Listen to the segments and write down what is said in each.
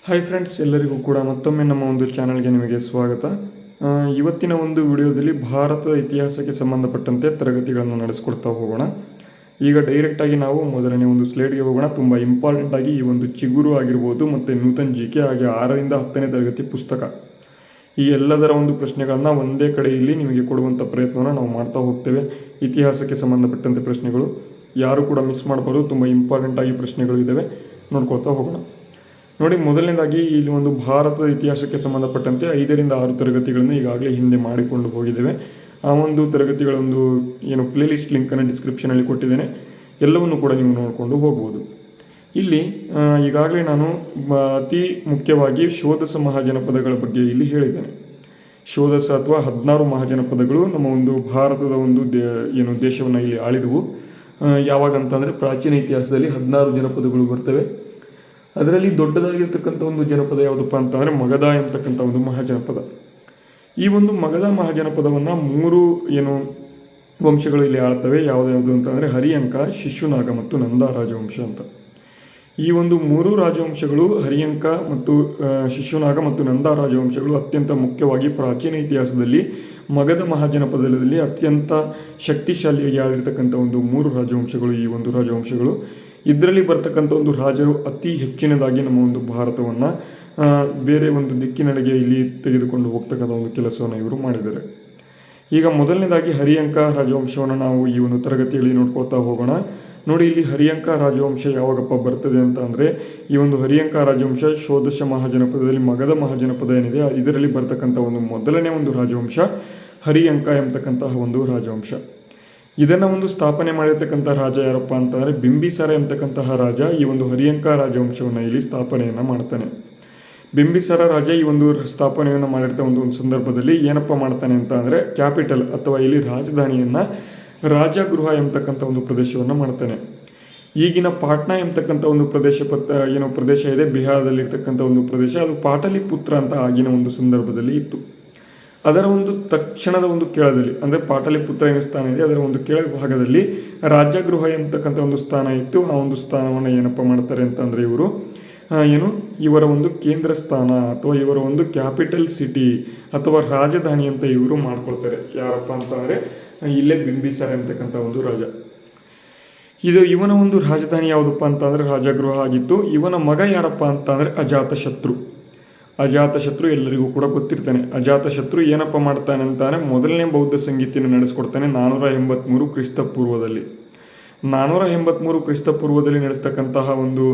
Hi friends, ಎಲ್ಲರಿಗೂ ಕೂಡ ಮತ್ತೊಮ್ಮೆ ನಮ್ಮ ಒಂದು ಚಾನಲ್ಗೆ ನಿಮಗೆ ಸ್ವಾಗತ. ಇವತ್ತಿನ ಒಂದು ವಿಡಿಯೋದಲ್ಲಿ ಭಾರತದ ಇತಿಹಾಸಕ್ಕೆ ಸಂಬಂಧಪಟ್ಟಂತೆ ತರಗತಿಗಳನ್ನು ನಡೆಸ್ಕೊಡ್ತಾ ಹೋಗೋಣ. ಈಗ ಡೈರೆಕ್ಟಾಗಿ ನಾವು ಮೊದಲನೇ ಒಂದು ಸ್ಲೈಡ್ಗೆ ಹೋಗೋಣ. ತುಂಬ ಇಂಪಾರ್ಟೆಂಟಾಗಿ ಈ ಒಂದು ಚಿಗುರು ಆಗಿರ್ಬೋದು ಮತ್ತು ನೂತನ್ ಜಿಕೆ ಹಾಗೆ 6ರಿಂದ 10ನೇ ತರಗತಿ ಪುಸ್ತಕ ಈ ಎಲ್ಲದರ ಒಂದು ಪ್ರಶ್ನೆಗಳನ್ನು ಒಂದೇ ಕಡೆ ಇಲ್ಲಿ ನಿಮಗೆ ಕೊಡುವಂಥ ಪ್ರಯತ್ನವನ್ನು ನಾವು ಮಾಡ್ತಾ ಹೋಗ್ತೇವೆ. ಇತಿಹಾಸಕ್ಕೆ ಸಂಬಂಧಪಟ್ಟಂತೆ ಪ್ರಶ್ನೆಗಳು ಯಾರು ಕೂಡ ಮಿಸ್ ಮಾಡಬಾರ್ದು. ತುಂಬ ಇಂಪಾರ್ಟೆಂಟಾಗಿ ಪ್ರಶ್ನೆಗಳು ಇದ್ದಾವೆ, ನೋಡ್ಕೊಳ್ತಾ ಹೋಗೋಣ. ನೋಡಿ, ಮೊದಲನೇದಾಗಿ ಇಲ್ಲಿ ಒಂದು ಭಾರತದ ಇತಿಹಾಸಕ್ಕೆ ಸಂಬಂಧಪಟ್ಟಂತೆ 5ರಿಂದ 6 ತರಗತಿಗಳನ್ನು ಈಗಾಗಲೇ ಹಿಂದೆ ಮಾಡಿಕೊಂಡು ಹೋಗಿದ್ದೇವೆ. ಆ ಒಂದು ತರಗತಿಗಳ ಒಂದು ಪ್ಲೇಲಿಸ್ಟ್ ಲಿಂಕನ್ನು ಡಿಸ್ಕ್ರಿಪ್ಷನಲ್ಲಿ ಕೊಟ್ಟಿದ್ದೇನೆ. ಎಲ್ಲವನ್ನು ಕೂಡ ನೀವು ನೋಡಿಕೊಂಡು ಹೋಗ್ಬೋದು. ಇಲ್ಲಿ ಈಗಾಗಲೇ ನಾನು ಅತಿ ಮುಖ್ಯವಾಗಿ ಷೋಡಶ ಮಹಾಜನಪದಗಳ ಬಗ್ಗೆ ಇಲ್ಲಿ ಹೇಳಿದ್ದೇನೆ. ಷೋಡಶ ಅಥವಾ 16 ಮಹಾಜನಪದಗಳು ನಮ್ಮ ಒಂದು ಭಾರತದ ಒಂದು ದೇಶವನ್ನು ಇಲ್ಲಿ ಆಳಿದವು. ಯಾವಾಗ ಅಂತಂದರೆ ಪ್ರಾಚೀನ ಇತಿಹಾಸದಲ್ಲಿ 16 ಜನಪದಗಳು ಬರ್ತವೆ. ಅದರಲ್ಲಿ ದೊಡ್ಡದಾಗಿರ್ತಕ್ಕಂಥ ಒಂದು ಜನಪದ ಯಾವುದಪ್ಪ ಅಂತಂದರೆ ಮಗಧ ಎಂಬತಕ್ಕಂಥ ಒಂದು ಮಹಾಜನಪದ. ಈ ಒಂದು ಮಗಧ ಮಹಾಜನಪದವನ್ನು 3 ವಂಶಗಳು ಇಲ್ಲಿ ಆಳ್ತವೆ. ಯಾವುದು ಅಂತಂದರೆ ಹರಿಯಂಕ, ಶಿಶುನಾಗ ಮತ್ತು ನಂದ ರಾಜವಂಶ ಅಂತ. ಈ ಒಂದು 3 ರಾಜವಂಶಗಳು, ಹರಿಯಂಕ ಮತ್ತು ಶಿಶುನಾಗ ಮತ್ತು ನಂದ ರಾಜವಂಶಗಳು ಅತ್ಯಂತ ಮುಖ್ಯವಾಗಿ ಪ್ರಾಚೀನ ಇತಿಹಾಸದಲ್ಲಿ ಮಗಧ ಮಹಾಜನಪದದಲ್ಲಿ ಅತ್ಯಂತ ಶಕ್ತಿಶಾಲಿಯಾಗಿ ಆಳಿರ್ತಕ್ಕಂಥ ಒಂದು 3 ರಾಜವಂಶಗಳು. ಈ ಒಂದು ರಾಜವಂಶಗಳು ಇದರಲ್ಲಿ ಬರ್ತಕ್ಕಂಥ ಒಂದು ರಾಜರು ಅತಿ ಹೆಚ್ಚಿನದಾಗಿ ನಮ್ಮ ಒಂದು ಭಾರತವನ್ನು ಬೇರೆ ಒಂದು ದಿಕ್ಕಿನಡೆಗೆ ಇಲ್ಲಿ ತೆಗೆದುಕೊಂಡು ಹೋಗ್ತಕ್ಕಂಥ ಒಂದು ಕೆಲಸವನ್ನು ಇವರು ಮಾಡಿದ್ದಾರೆ. ಈಗ ಮೊದಲನೇದಾಗಿ ಹರಿಯಂಕ ರಾಜವಂಶವನ್ನು ನಾವು ಈ ಒಂದು ತರಗತಿಯಲ್ಲಿ ನೋಡ್ಕೊಳ್ತಾ ಹೋಗೋಣ. ನೋಡಿ, ಇಲ್ಲಿ ಹರಿಯಂಕ ರಾಜವಂಶ ಯಾವಾಗಪ್ಪ ಬರ್ತದೆ ಅಂತ ಅಂದರೆ, ಈ ಒಂದು ಹರಿಯಂಕ ರಾಜವಂಶ ಷೋಡಶ ಮಹಾಜನಪದದಲ್ಲಿ ಮಗಧ ಮಹಾಜನಪದ ಏನಿದೆ ಇದರಲ್ಲಿ ಬರ್ತಕ್ಕಂಥ ಒಂದು ಮೊದಲನೇ ಒಂದು ರಾಜವಂಶ ಹರಿಯಂಕ ಎಂಬತಕ್ಕಂತಹ ಒಂದು ರಾಜವಂಶ. ಇದನ್ನು ಒಂದು ಸ್ಥಾಪನೆ ಮಾಡಿರ್ತಕ್ಕಂಥ ರಾಜ ಯಾರಪ್ಪ ಅಂತಂದರೆ ಬಿಂಬಿಸಾರ ಎಂಬತಕ್ಕಂತಹ ರಾಜ ಈ ಒಂದು ಹರಿಯಂಕ ರಾಜವಂಶವನ್ನು ಇಲ್ಲಿ ಸ್ಥಾಪನೆಯನ್ನು ಮಾಡ್ತಾನೆ. ಬಿಂಬಿಸಾರ ರಾಜ ಈ ಒಂದು ಸ್ಥಾಪನೆಯನ್ನು ಮಾಡಿರ್ತ ಒಂದು ಸಂದರ್ಭದಲ್ಲಿ ಏನಪ್ಪ ಮಾಡ್ತಾನೆ ಅಂತ ಅಂದರೆ ಕ್ಯಾಪಿಟಲ್ ಅಥವಾ ಇಲ್ಲಿ ರಾಜಧಾನಿಯನ್ನು ರಾಜಗೃಹ ಎಂಬತಕ್ಕಂಥ ಒಂದು ಪ್ರದೇಶವನ್ನು ಮಾಡ್ತಾನೆ. ಈಗಿನ ಪಾಟ್ನಾ ಎಂಬತಕ್ಕಂಥ ಒಂದು ಪ್ರದೇಶ ಇದೆ ಬಿಹಾರದಲ್ಲಿರ್ತಕ್ಕಂಥ ಒಂದು ಪ್ರದೇಶ. ಅದು ಪಾಟಲಿಪುತ್ರ ಅಂತ ಆಗಿನ ಒಂದು ಸಂದರ್ಭದಲ್ಲಿ ಇತ್ತು. ಅದರ ಒಂದು ತಕ್ಷಣದ ಒಂದು ಕೆಳದಲ್ಲಿ ಅಂದರೆ ಪಾಟಲಿಪುತ್ರ ಏನು ಸ್ಥಾನ ಇದೆ ಅದರ ಒಂದು ಕೆಳ ಭಾಗದಲ್ಲಿ ರಾಜಗೃಹ ಎಂಬತಕ್ಕಂಥ ಒಂದು ಸ್ಥಾನ ಇತ್ತು. ಆ ಒಂದು ಸ್ಥಾನವನ್ನು ಏನಪ್ಪ ಮಾಡ್ತಾರೆ ಅಂತಂದರೆ ಇವರು ಇವರ ಒಂದು ಕೇಂದ್ರ ಸ್ಥಾನ ಅಥವಾ ಇವರ ಒಂದು ಕ್ಯಾಪಿಟಲ್ ಸಿಟಿ ಅಥವಾ ರಾಜಧಾನಿ ಅಂತ ಇವರು ಮಾಡ್ಕೊಳ್ತಾರೆ. ಯಾರಪ್ಪ ಅಂತಂದರೆ ಇಲ್ಲೇ ಬಿಂಬಿಸಾರ ಎಂಬತಕ್ಕಂಥ ಒಂದು ರಾಜ. ಇವನ ಒಂದು ರಾಜಧಾನಿ ಯಾವುದಪ್ಪ ಅಂತಂದರೆ ರಾಜಗೃಹ ಆಗಿತ್ತು. ಇವನ ಮಗ ಯಾರಪ್ಪ ಅಂತಂದರೆ ಅಜಾತಶತ್ರು. ಅಜಾತಶತ್ರು ಎಲ್ಲರಿಗೂ ಕೂಡ ಗೊತ್ತಿರ್ತಾನೆ. ಅಜಾತಶತ್ರು ಏನಪ್ಪ ಮಾಡ್ತಾನೆ ಅಂತಾನೆ ಮೊದಲನೇ ಬೌದ್ಧ ಸಂಗೀತಿಯನ್ನು ನಡೆಸ್ಕೊಡ್ತಾನೆ 483 ಕ್ರಿಸ್ತಪೂರ್ವದಲ್ಲಿ. 483 ಕ್ರಿಸ್ತಪೂರ್ವದಲ್ಲಿ ನಡೆಸ್ತಕ್ಕಂತಹ ಒಂದು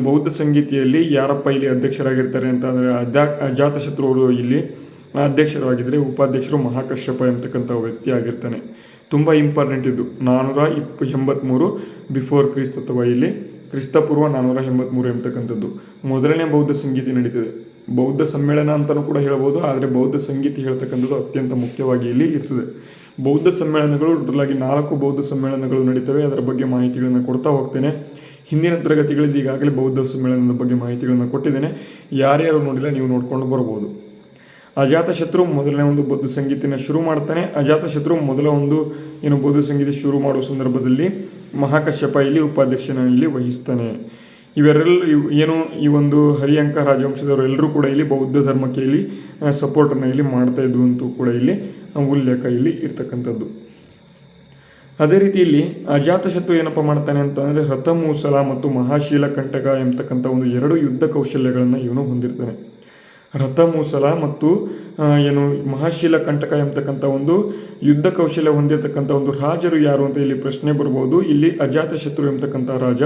ಬೌದ್ಧ ಸಂಗೀತಿಯಲ್ಲಿ ಯಾರಪ್ಪ ಇಲ್ಲಿ ಅಧ್ಯಕ್ಷರಾಗಿರ್ತಾರೆ ಅಂತಂದರೆ ಅಜಾತಶತ್ರು ಅವರು ಇಲ್ಲಿ ಅಧ್ಯಕ್ಷರಾಗಿದ್ದರೆ ಉಪಾಧ್ಯಕ್ಷರು ಮಹಾಕಶ್ಯಪ ಎಂಬತಕ್ಕಂಥ ವ್ಯಕ್ತಿ ಆಗಿರ್ತಾನೆ. ತುಂಬ ಇಂಪಾರ್ಟೆಂಟ್ ಇದು. 483 ಬಿಫೋರ್ ಕ್ರಿಸ್ತ ಅಥವಾ ಇಲ್ಲಿ ಕ್ರಿಸ್ತಪೂರ್ವ 483 ಎಂಬತಕ್ಕಂಥದ್ದು ಮೊದಲನೇ ಬೌದ್ಧ ಸಂಗೀತಿ ನಡೀತದೆ. ಬೌದ್ಧ ಸಮ್ಮೇಳನ ಅಂತಲೂ ಕೂಡ ಹೇಳ್ಬೋದು, ಆದರೆ ಬೌದ್ಧ ಸಂಗೀತಿ ಹೇಳ್ತಕ್ಕಂಥದ್ದು ಅತ್ಯಂತ ಮುಖ್ಯವಾಗಿ ಇಲ್ಲಿ ಇರ್ತದೆ. ಬೌದ್ಧ ಸಮ್ಮೇಳನಗಳು ಟೋಟಲಾಗಿ 4 ಬೌದ್ಧ ಸಮ್ಮೇಳನಗಳು ನಡೀತವೆ. ಅದರ ಬಗ್ಗೆ ಮಾಹಿತಿಗಳನ್ನು ಕೊಡ್ತಾ ಹೋಗ್ತೇನೆ. ಹಿಂದಿನ ತರಗತಿಗಳಲ್ಲಿ ಈಗಾಗಲೇ ಬೌದ್ಧ ಸಮ್ಮೇಳನದ ಬಗ್ಗೆ ಮಾಹಿತಿಗಳನ್ನು ಕೊಟ್ಟಿದ್ದೇನೆ. ಯಾರ್ಯಾರು ನೋಡಿಲ್ಲ ನೀವು ನೋಡ್ಕೊಂಡು ಬರ್ಬೋದು. ಅಜಾತಶತ್ರು ಮೊದಲನೇ ಒಂದು ಬೌದ್ಧ ಸಂಗೀತಿನ ಶುರು ಮಾಡ್ತಾನೆ. ಅಜಾತಶತ್ರು ಮೊದಲ ಒಂದು ಬೌದ್ಧ ಸಂಗೀತ ಶುರು ಮಾಡುವ ಸಂದರ್ಭದಲ್ಲಿ ಮಹಾಕಶ್ಯಪ ಇಲ್ಲಿ ಉಪಾಧ್ಯಕ್ಷನಲ್ಲಿ ವಹಿಸ್ತಾನೆ. ಇವೆಲ್ಲ ಈ ಒಂದು ಹರಿಯಂಕ ರಾಜವಂಶದವರೆಲ್ಲರೂ ಕೂಡ ಇಲ್ಲಿ ಬೌದ್ಧ ಧರ್ಮಕ್ಕೆ ಇಲ್ಲಿ ಸಪೋರ್ಟನ್ನು ಇಲ್ಲಿ ಮಾಡ್ತಾ ಇದ್ದು ಅಂತೂ ಕೂಡ ಇಲ್ಲಿ ಉಲ್ಲೇಖ ಇಲ್ಲಿ ಇರ್ತಕ್ಕಂಥದ್ದು. ಅದೇ ರೀತಿ ಇಲ್ಲಿ ಅಜಾತಶತ್ರು ಏನಪ್ಪ ಮಾಡ್ತಾನೆ ಅಂತಂದರೆ ರಥಮೂಸಲ ಮತ್ತು ಮಹಾಶೀಲ ಕಂಟಕ ಎಂಬತಕ್ಕಂಥ ಒಂದು 2 ಯುದ್ಧ ಕೌಶಲ್ಯಗಳನ್ನು ಇವನು ಹೊಂದಿರ್ತಾನೆ. ರಥಮೂಸಲ ಮತ್ತು ಮಹಾಶೀಲ ಕಂಟಕ ಎಂಬತಕ್ಕಂಥ ಒಂದು ಯುದ್ಧ ಕೌಶಲ್ಯ ಹೊಂದಿರತಕ್ಕಂಥ ಒಂದು ರಾಜರು ಯಾರು ಅಂತ ಇಲ್ಲಿ ಪ್ರಶ್ನೆ ಬರ್ಬೋದು. ಇಲ್ಲಿ ಅಜಾತಶತ್ರು ಎಂಬತಕ್ಕಂಥ ರಾಜ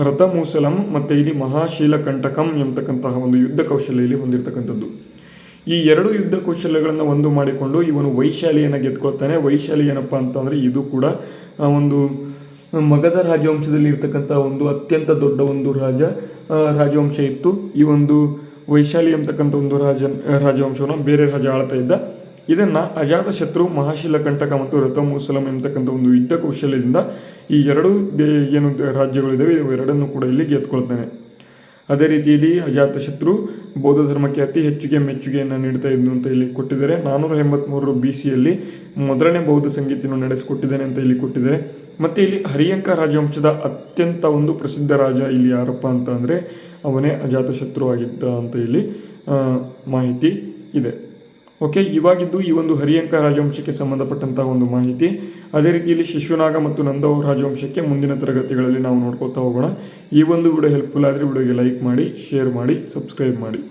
ರಥಮೂಸಲಂ ಮತ್ತು ಇಲ್ಲಿ ಮಹಾಶೀಲ ಕಂಟಕಂ ಎಂಬತಕ್ಕಂತಹ ಒಂದು ಯುದ್ಧ ಕೌಶಲ್ಯ ಇಲ್ಲಿ ಹೊಂದಿರತಕ್ಕಂಥದ್ದು. ಈ 2 ಯುದ್ಧ ಕೌಶಲ್ಯಗಳನ್ನು ಒಂದು ಮಾಡಿಕೊಂಡು ಇವನು ವೈಶಾಲಿಯನ್ನು ಗೆದ್ಕೊಳ್ತಾನೆ. ವೈಶಾಲಿ ಏನಪ್ಪ ಅಂತಂದರೆ ಇದು ಕೂಡ ಒಂದು ಮಗಧ ರಾಜವಂಶದಲ್ಲಿ ಇರ್ತಕ್ಕಂಥ ಒಂದು ಅತ್ಯಂತ ದೊಡ್ಡ ಒಂದು ರಾಜವಂಶ ಇತ್ತು. ಈ ಒಂದು ವೈಶಾಲಿ ಎಂಬತಕ್ಕಂಥ ಒಂದು ರಾಜವಂಶವನ್ನು ಬೇರೆ ರಾಜ ಆಳ್ತಾ ಇದ್ದ. ಇದನ್ನು ಅಜಾತಶತ್ರು ಮಹಾಶೀಲ ಕಂಟಕ ಮತ್ತು ರಥಮೂಸಲಂ ಎಂಬತಕ್ಕಂಥ ಒಂದು ಯುದ್ಧ ಕೌಶಲ್ಯದಿಂದ ಈ 2 ರಾಜ್ಯಗಳಿದ್ದಾವೆ ಇವೆರಡನ್ನು ಕೂಡ ಇಲ್ಲಿ ಗೆದ್ಕೊಳ್ತಾನೆ. ಅದೇ ರೀತಿಯಲ್ಲಿ ಅಜಾತಶತ್ರು ಬೌದ್ಧ ಧರ್ಮಕ್ಕೆ ಅತಿ ಹೆಚ್ಚಿಗೆ ಮೆಚ್ಚುಗೆಯನ್ನು ನೀಡ್ತಾ ಇದ್ನು ಅಂತ ಇಲ್ಲಿ ಕೊಟ್ಟಿದ್ದಾರೆ. 483 BCಯಲ್ಲಿ ಮೊದಲನೇ ಬೌದ್ಧ ಸಂಗೀತವನ್ನು ನಡೆಸಿಕೊಟ್ಟಿದ್ದಾನೆ ಅಂತ ಇಲ್ಲಿ ಕೊಟ್ಟಿದ್ದಾರೆ. ಮತ್ತು ಇಲ್ಲಿ ಹರಿಯಂಕ ರಾಜವಂಶದ ಅತ್ಯಂತ ಒಂದು ಪ್ರಸಿದ್ಧ ರಾಜ ಇಲ್ಲಿ ಯಾರಪ್ಪ ಅಂತ ಅಂದರೆ ಅವನೇ ಅಜಾತಶತ್ರು ಆಗಿದ್ದ ಅಂತ ಇಲ್ಲಿ ಮಾಹಿತಿ ಇದೆ. ಓಕೆ, ಇವಾಗಿದ್ದು ಈ ಒಂದು ಹರಿಯಂಕ ರಾಜವಂಶಕ್ಕೆ ಸಂಬಂಧಪಟ್ಟಂತಹ ಒಂದು ಮಾಹಿತಿ. ಅದೇ ರೀತಿಯಲ್ಲಿ ಶಿಶುನಾಗ ಮತ್ತು ನಂದ ರಾಜವಂಶಕ್ಕೆ ಮುಂದಿನ ತರಗತಿಗಳಲ್ಲಿ ನಾವು ನೋಡ್ಕೊತಾ ಹೋಗೋಣ. ಈ ಒಂದು ವಿಡಿಯೋ ಹೆಲ್ಪ್ಫುಲ್ ಆದರೆ ವಿಡಿಯೋಗೆ ಲೈಕ್ ಮಾಡಿ, ಶೇರ್ ಮಾಡಿ, ಸಬ್ಸ್ಕ್ರೈಬ್ ಮಾಡಿ.